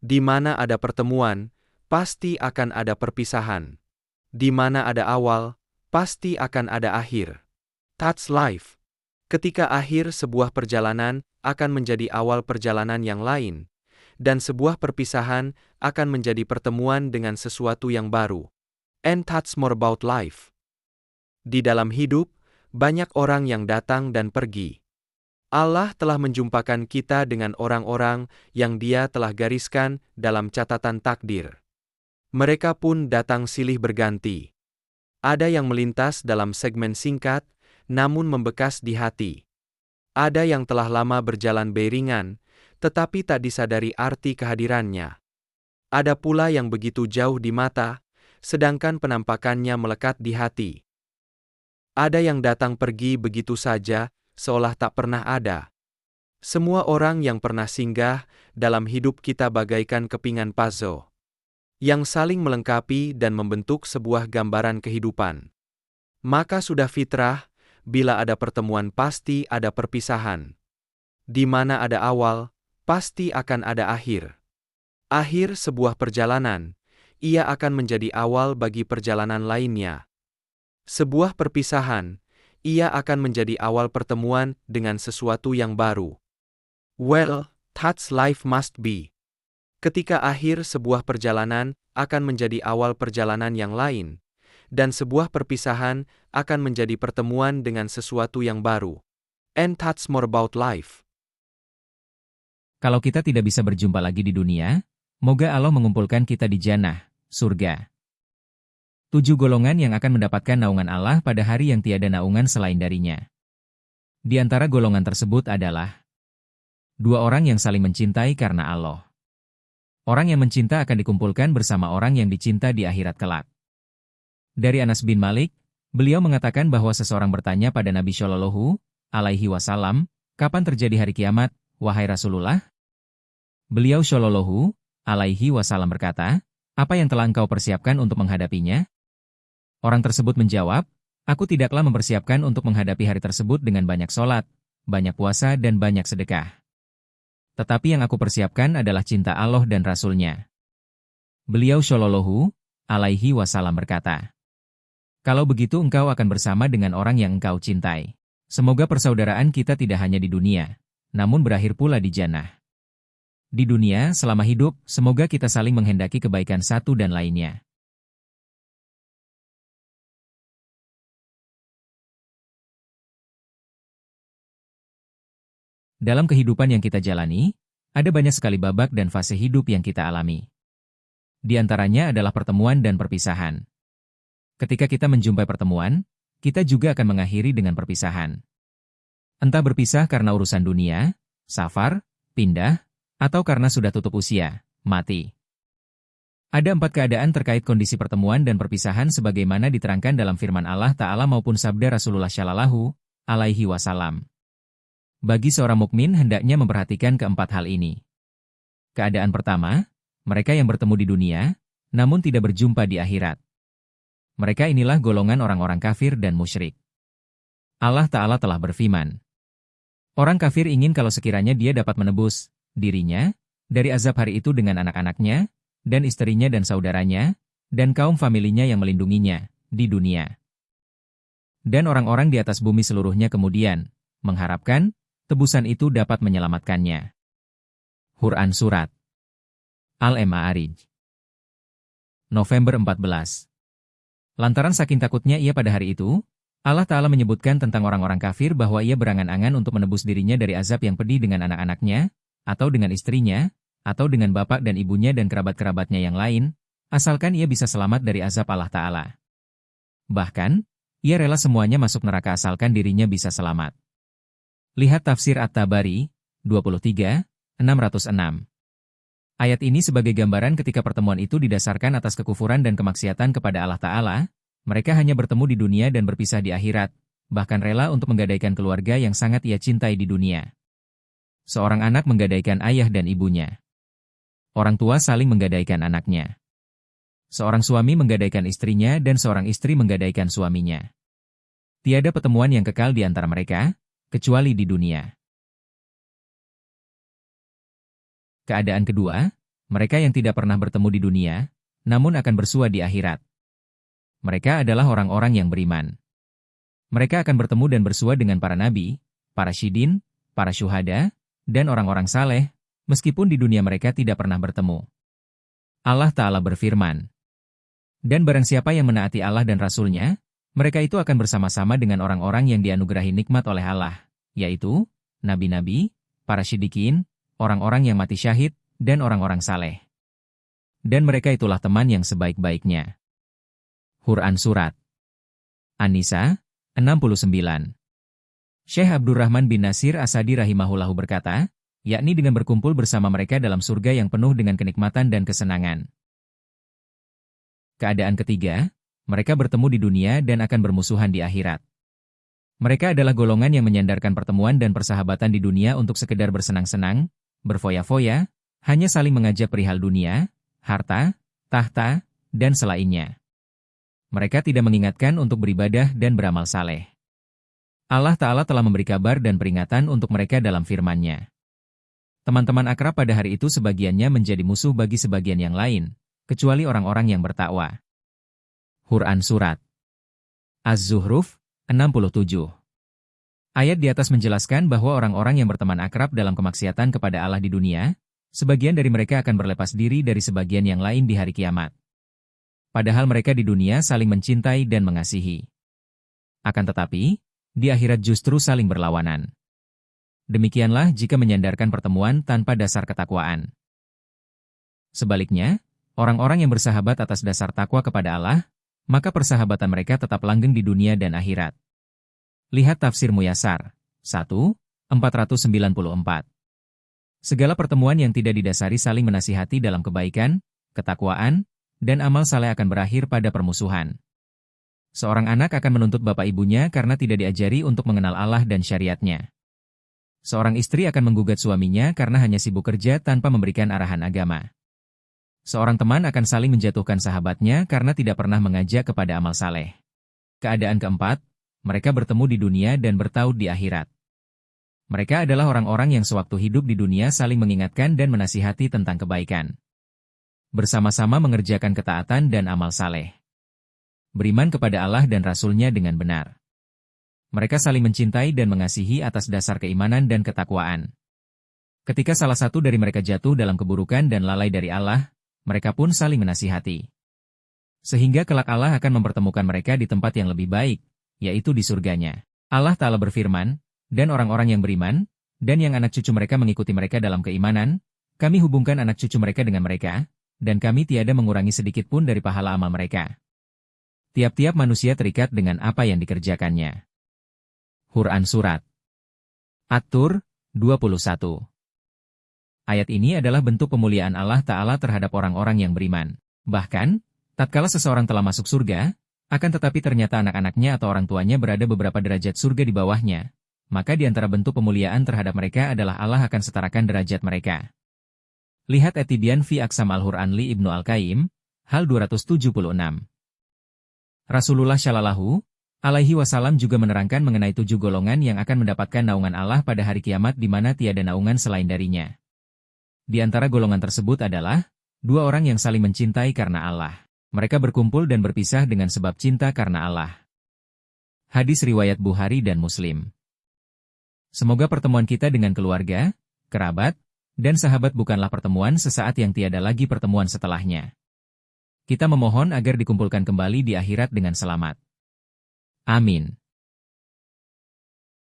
Di mana ada pertemuan, pasti akan ada perpisahan. Di mana ada awal, pasti akan ada akhir. That's life. Ketika akhir sebuah perjalanan akan menjadi awal perjalanan yang lain, dan sebuah perpisahan akan menjadi pertemuan dengan sesuatu yang baru. And that's more about life. Di dalam hidup, banyak orang yang datang dan pergi. Allah telah menjumpakan kita dengan orang-orang yang Dia telah gariskan dalam catatan takdir. Mereka pun datang silih berganti. Ada yang melintas dalam segmen singkat, namun membekas di hati. Ada yang telah lama berjalan beriringan, tetapi tak disadari arti kehadirannya. Ada pula yang begitu jauh di mata, sedangkan penampakannya melekat di hati. Ada yang datang pergi begitu saja, seolah tak pernah ada. Semua orang yang pernah singgah dalam hidup kita bagaikan kepingan puzzle, yang saling melengkapi dan membentuk sebuah gambaran kehidupan. Maka sudah fitrah, bila ada pertemuan pasti ada perpisahan. Di mana ada awal, pasti akan ada akhir. Akhir sebuah perjalanan, ia akan menjadi awal bagi perjalanan lainnya. Sebuah perpisahan, ia akan menjadi awal pertemuan dengan sesuatu yang baru. Well, that's life must be. Ketika akhir sebuah perjalanan akan menjadi awal perjalanan yang lain, dan sebuah perpisahan akan menjadi pertemuan dengan sesuatu yang baru. And that's more about life. Kalau kita tidak bisa berjumpa lagi di dunia, moga Allah mengumpulkan kita di Jannah, surga. 7 golongan yang akan mendapatkan naungan Allah pada hari yang tiada naungan selain darinya. Di antara golongan tersebut adalah 2 orang yang saling mencintai karena Allah. Orang yang mencinta akan dikumpulkan bersama orang yang dicinta di akhirat kelak. Dari Anas bin Malik, beliau mengatakan bahwa seseorang bertanya pada Nabi Shallallahu Alaihi Wasallam, kapan terjadi hari kiamat, wahai Rasulullah? Beliau Shallallahu Alaihi Wasallam berkata, apa yang telah engkau persiapkan untuk menghadapinya? Orang tersebut menjawab, aku tidaklah mempersiapkan untuk menghadapi hari tersebut dengan banyak sholat, banyak puasa dan banyak sedekah. Tetapi yang aku persiapkan adalah cinta Allah dan Rasul-Nya. Beliau Shallallahu Alaihi Wasallam berkata, kalau begitu engkau akan bersama dengan orang yang engkau cintai. Semoga persaudaraan kita tidak hanya di dunia, namun berakhir pula di Jannah. Di dunia, selama hidup, semoga kita saling menghendaki kebaikan satu dan lainnya. Dalam kehidupan yang kita jalani, ada banyak sekali babak dan fase hidup yang kita alami. Di antaranya adalah pertemuan dan perpisahan. Ketika kita menjumpai pertemuan, kita juga akan mengakhiri dengan perpisahan. Entah berpisah karena urusan dunia, safar, pindah, atau karena sudah tutup usia, mati. Ada 4 keadaan terkait kondisi pertemuan dan perpisahan sebagaimana diterangkan dalam firman Allah Ta'ala maupun sabda Rasulullah Shallallahu Alaihi Wasallam. Bagi seorang mukmin hendaknya memperhatikan keempat hal ini. Keadaan pertama, mereka yang bertemu di dunia, namun tidak berjumpa di akhirat. Mereka inilah golongan orang-orang kafir dan musyrik. Allah Ta'ala telah berfirman, orang kafir ingin kalau sekiranya dia dapat menebus dirinya dari azab hari itu dengan anak-anaknya, dan istrinya dan saudaranya, dan kaum familinya yang melindunginya di dunia. Dan orang-orang di atas bumi seluruhnya kemudian mengharapkan tebusan itu dapat menyelamatkannya. Quran Surat Al-Ma'arij November 14. Lantaran saking takutnya ia pada hari itu, Allah Ta'ala menyebutkan tentang orang-orang kafir bahwa ia berangan-angan untuk menebus dirinya dari azab yang pedih dengan anak-anaknya, atau dengan istrinya, atau dengan bapak dan ibunya dan kerabat-kerabatnya yang lain, asalkan ia bisa selamat dari azab Allah Ta'ala. Bahkan, ia rela semuanya masuk neraka asalkan dirinya bisa selamat. Lihat tafsir At-Tabari, 23, 606. Ayat ini sebagai gambaran ketika pertemuan itu didasarkan atas kekufuran dan kemaksiatan kepada Allah Ta'ala, mereka hanya bertemu di dunia dan berpisah di akhirat, bahkan rela untuk menggadaikan keluarga yang sangat ia cintai di dunia. Seorang anak menggadaikan ayah dan ibunya. Orang tua saling menggadaikan anaknya. Seorang suami menggadaikan istrinya dan seorang istri menggadaikan suaminya. Tiada pertemuan yang kekal di antara mereka, kecuali di dunia. Keadaan kedua, Mereka yang tidak pernah bertemu di dunia, namun akan bersua di akhirat. Mereka adalah orang-orang yang beriman. Mereka akan bertemu dan bersua dengan para nabi, para syidin, para syuhada, dan orang-orang saleh, meskipun di dunia mereka tidak pernah bertemu. Allah Ta'ala berfirman, dan barang siapa yang menaati Allah dan Rasul-Nya, mereka itu akan bersama-sama dengan orang-orang yang dianugerahi nikmat oleh Allah, yaitu nabi-nabi, para syidikin, orang-orang yang mati syahid, dan orang-orang saleh. Dan mereka itulah teman yang sebaik-baiknya. Quran Surat An-Nisa 69. Syekh Abdurrahman bin Nasir Asadi rahimahullahu berkata, yakni dengan berkumpul bersama mereka dalam surga yang penuh dengan kenikmatan dan kesenangan. Keadaan ketiga, mereka bertemu di dunia dan akan bermusuhan di akhirat. Mereka adalah golongan yang menyandarkan pertemuan dan persahabatan di dunia untuk sekedar bersenang-senang, berfoya-foya, hanya saling mengajak perihal dunia, harta, tahta, dan selainnya. Mereka tidak mengingatkan untuk beribadah dan beramal saleh. Allah Ta'ala telah memberi kabar dan peringatan untuk mereka dalam firman-Nya. Teman-teman akrab pada hari itu sebagiannya menjadi musuh bagi sebagian yang lain, kecuali orang-orang yang bertakwa. Quran Surat Az-Zuhruf 67. Ayat di atas menjelaskan bahwa orang-orang yang berteman akrab dalam kemaksiatan kepada Allah di dunia, sebagian dari mereka akan berlepas diri dari sebagian yang lain di hari kiamat. Padahal mereka di dunia saling mencintai dan mengasihi. Akan tetapi, di akhirat justru saling berlawanan. Demikianlah jika menyandarkan pertemuan tanpa dasar ketakwaan. Sebaliknya, orang-orang yang bersahabat atas dasar takwa kepada Allah, maka persahabatan mereka tetap langgeng di dunia dan akhirat. Lihat tafsir Muyasar 1:494. Segala pertemuan yang tidak didasari saling menasihati dalam kebaikan, ketakwaan, dan amal saleh akan berakhir pada permusuhan. Seorang anak akan menuntut bapak ibunya karena tidak diajari untuk mengenal Allah dan syariatnya. Seorang istri akan menggugat suaminya karena hanya sibuk kerja tanpa memberikan arahan agama. Seorang teman akan saling menjatuhkan sahabatnya karena tidak pernah mengajak kepada amal saleh. Keadaan keempat, mereka bertemu di dunia dan bertaut di akhirat. Mereka adalah orang-orang yang sewaktu hidup di dunia saling mengingatkan dan menasihati tentang kebaikan. Bersama-sama mengerjakan ketaatan dan amal saleh. Beriman kepada Allah dan Rasul-Nya dengan benar. Mereka saling mencintai dan mengasihi atas dasar keimanan dan ketakwaan. Ketika salah satu dari mereka jatuh dalam keburukan dan lalai dari Allah, mereka pun saling menasihati. Sehingga kelak Allah akan mempertemukan mereka di tempat yang lebih baik, yaitu di surganya. Allah Ta'ala berfirman, dan orang-orang yang beriman, dan yang anak cucu mereka mengikuti mereka dalam keimanan, kami hubungkan anak cucu mereka dengan mereka, dan kami tiada mengurangi sedikit pun dari pahala amal mereka. Tiap-tiap manusia terikat dengan apa yang dikerjakannya. Quran Surat At-Tur 21. Ayat ini adalah bentuk pemuliaan Allah Ta'ala terhadap orang-orang yang beriman. Bahkan, tatkala seseorang telah masuk surga, akan tetapi ternyata anak-anaknya atau orang tuanya berada beberapa derajat surga di bawahnya, maka di antara bentuk pemuliaan terhadap mereka adalah Allah akan setarakan derajat mereka. Lihat Etibian fi Aqsam Al-Quran li Ibnu Al-Qayyim, hal 276. Rasulullah Shallallahu Alaihi Wasallam juga menerangkan mengenai 7 golongan yang akan mendapatkan naungan Allah pada hari kiamat di mana tiada naungan selain darinya. Di antara golongan tersebut adalah 2 orang yang saling mencintai karena Allah. Mereka berkumpul dan berpisah dengan sebab cinta karena Allah. Hadis riwayat Bukhari dan Muslim. Semoga pertemuan kita dengan keluarga, kerabat, dan sahabat bukanlah pertemuan sesaat yang tiada lagi pertemuan setelahnya. Kita memohon agar dikumpulkan kembali di akhirat dengan selamat. Amin.